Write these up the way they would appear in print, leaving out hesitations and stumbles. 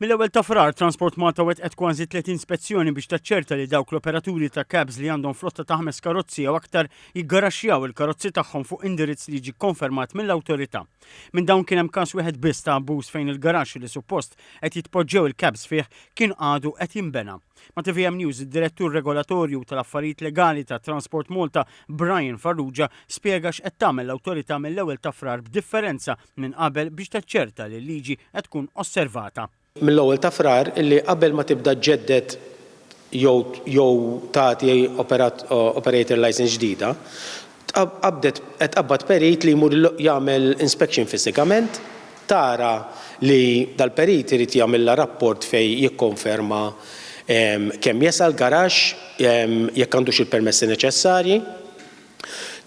Mill-ewwel ta' frar, Transport Malta wettqet kważi 30 ispezzjoni biex taċċerta li dawk l-operaturi ta' cabs li għandhom flotta ta' 5 karozzi jew aktar jiggaraxxjaw il-karozzi tagħhom fuq indirizz li jiġi konfermat mill-awtorità. Minn dawn kien hemm każ wieħed biss ta' abbuż fejn il-garaxx li suppost qed jitpoġġew il-cabs fih kien għadu qed jinbena. Ma' TVM News id-direttur regolatorju tal-affarijiet legali ta' Transport Malta Brian Farrugia spjega x'qed tagħmel l-awtorità mill-ewwel ta' frar b'differenza minn qabel biex taċċerta li l-liġi qed tkun osservata. Mill-ewwel ta' frar illi qabel ma tibda ġeddet jew tagħti operator license ġdida, qed qabbad perit li jmur jagħmel inspection fiżikament, tara li dal-perit irid jagħmilha rapport fejn jikkonferma kemm jesal garaxx jekk għandux il-permessi neċessarji.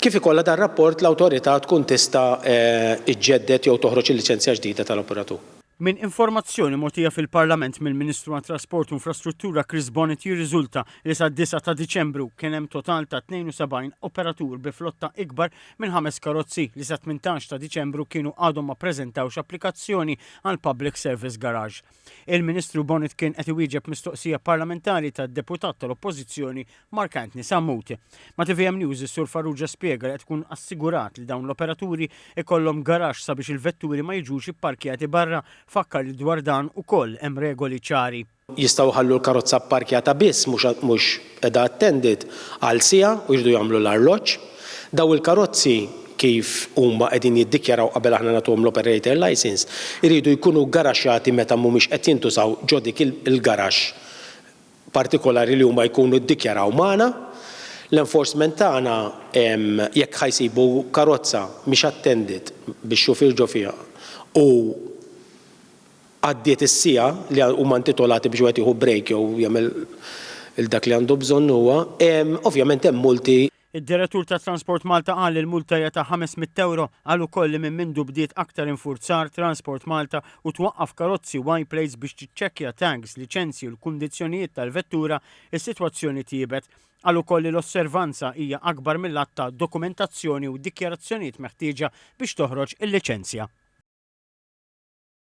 Kif ikollha dan rapport l-awtorità tkun tista' iġġedded jew toħroġ il-liċenzja ġdida tal-operatur. Min informazzjoni mogħtija fil-Parlament mill-Ministru għat-Trasport u Infrastruttura Chris Bonnet jirriżulta li sa' 9 ta' Diċembru kien hemm total ta' 72 operatur bi flotta ikbar minn 5 karozzi li sa' 18 ta' Diċembru kienu għadhom ma ppreżentawx applikazzjoni għal Public Service Garage. Il-Ministru Bonnet kien qed iwieġeb mistoqsija parlamentari tad-deputat tal-Oppożizzjoni Mark Anthony Sammuti. Ma' TVM News is-Sur Farrugia spjega li qed tkun assigurat li dawn l-operaturi ikollhom garaxx sabiex il-vetturi ma jiġux ipparkjati barra. Fakkar li dwar dan ukoll hemm regoli ċari. Jistgħu ħallu l-karozza pparkjata biss mhux qiegħda attended għal siegħa u jridu jagħmlu l-arloġġ. Daw il-karozzi kif huma qegħdin jiddikjaraw qabel aħna nagħtuhom l-operator license, iridu jkunu garaxxjati meta mhumiex qed jintużaw ġo dik il-garaxx partikolari li huma jkunu ddikjaraw magħna. L-enforcement tagħna jekk ħajsibu karozza mhix attended biex xufier ġo fiha u għaddiet is-sija li huma intitolati biex wieħed jieħu break jew jagħmel il-dak li għandu bżonn huwa, ovvjament hemm multi. Id-Direttur ta' Transport Malta qal il-multa hija ta' 500 euro għal ukoll li minn mindu bdiet aktar infurzar Transport Malta u twaqqaf karozzi wine plates biex tiċċekkja tanks, liċenzji u l-kundizzjonijiet tal-vettura, is-sitwazzjoni tiebet. Għal ukoll li l-osservanza hija akbar mill-att ta' dokumentazzjoni u dikjarazzjonijiet meħtieġa biex toħroġ il-liċenzja.